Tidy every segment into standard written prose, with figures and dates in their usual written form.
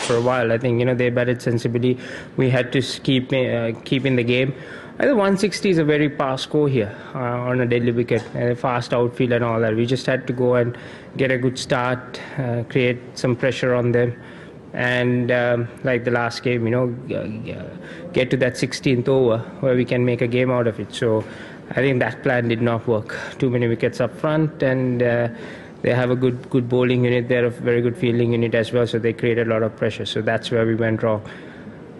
for a while. I think they batted sensibly. We had to keep in the game. I think 160 is a very fast score here on a deadly wicket, and a fast outfield and all that. We just had to go and get a good start, create some pressure on them, and like the last game, get to that 16th over where we can make a game out of it. So I think that plan did not work. Too many wickets up front, and they have a good bowling unit. They're a very good fielding unit as well, so they created a lot of pressure. So that's where we went wrong.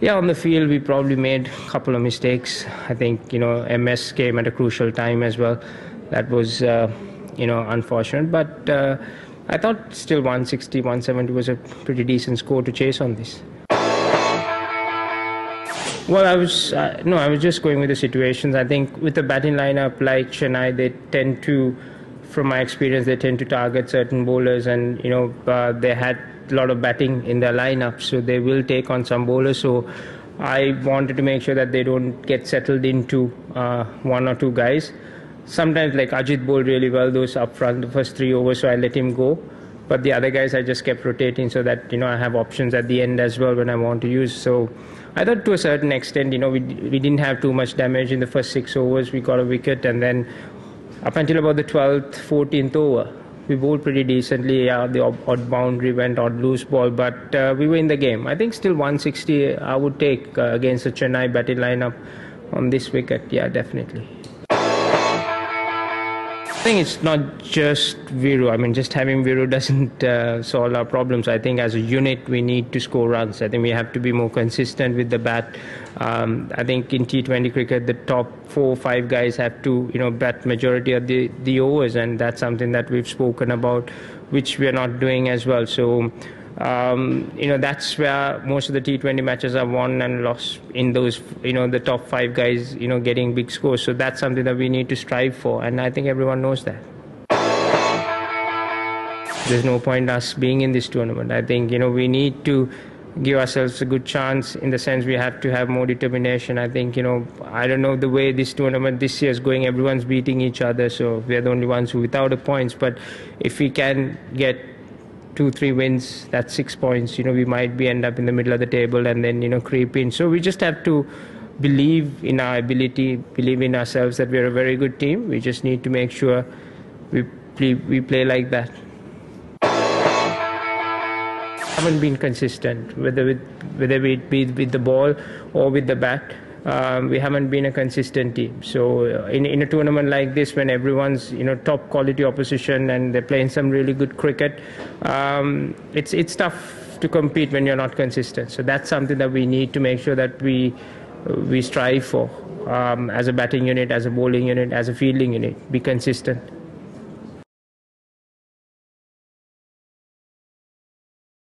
Yeah, on the field, we probably made a couple of mistakes. I think, MS came at a crucial time as well. That was, unfortunate. But I thought still 160, 170 was a pretty decent score to chase on this. Well, I was just going with the situations. I think with the batting lineup like Chennai, they tend to, from my experience, they tend to target certain bowlers, and they had a lot of batting in their lineup, so they will take on some bowlers. So I wanted to make sure that they don't get settled into one or two guys. Sometimes, like Ajit bowled really well those up front, the first 3 overs, so I let him go. But the other guys I just kept rotating so that I have options at the end as well when I want to use. So I thought to a certain extent, we didn't have too much damage in the first 6 overs. We got a wicket, and then up until about the 12th, 14th over, we bowled pretty decently. Yeah, the odd boundary went, odd loose ball, but we were in the game. I think still 160 I would take against the Chennai batting lineup on this wicket. Yeah, definitely. I think it's not just Viru. I mean, just having Viru doesn't solve our problems. I think as a unit, we need to score runs. I think we have to be more consistent with the bat. I think in T20 cricket, the top 4 or 5 guys have to, bat majority of the overs, and that's something that we've spoken about, which we are not doing as well. So, that's where most of the T20 matches are won and lost, in those, the top 5 guys, getting big scores. So that's something that we need to strive for, and I think everyone knows that. There's no point us being in this tournament. I think, we need to give ourselves a good chance, in the sense we have to have more determination. I think, I don't know the way this tournament this year is going, everyone's beating each other, so we're the only ones who without the points. But if we can get 2-3 wins, that's 6 points, we might end up in the middle of the table and then, creep in. So we just have to believe in our ability, believe in ourselves that we're a very good team. We just need to make sure we play like that. Haven't been consistent, whether it be with the ball or with the bat. We haven't been a consistent team. So in a tournament like this, when everyone's top quality opposition and they're playing some really good cricket, it's tough to compete when you're not consistent. So that's something that we need to make sure that we strive for, as a batting unit, as a bowling unit, as a fielding unit. Be consistent.